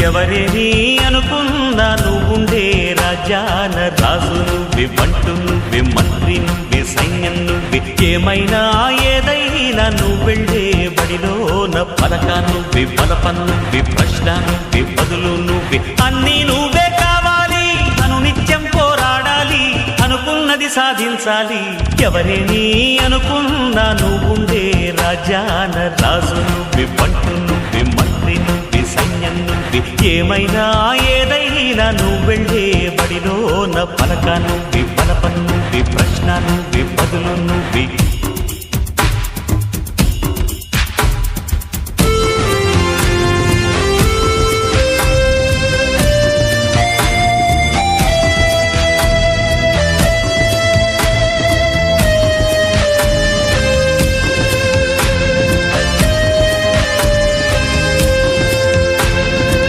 ఎవరేని అనుకున్నా నువ్వుండే రాజాన రాజు నువ్వే, బంటు నువ్వే, మంత్రి నువ్వే, సైన్యం నువ్వే, ఏమైనా ఏదైనా నువ్వు వెళ్ళే బడిలోన పలక నువ్వే, బలపం నువ్వే, ప్రశ్న నువ్వే, బదులు నువ్వే, అన్నీ నువ్వే కావాలి. అను నిత్యం పోరాడాలి, అనుకున్నది సాధించాలి. ఎవరేని అనుకున్నా నువ్వుండే రాజాన రాజు నువ్వే, బంటు నువ్వే, మంత్రి నువ్వే, సైన్యం నువ్వే, ఏమైనా ఏదైనా నువ్వు వెళ్ళే బడిలోన పలక నువ్వే, బలపం నువ్వే, ప్రశ్న నువ్వే, బదులు నువ్వే.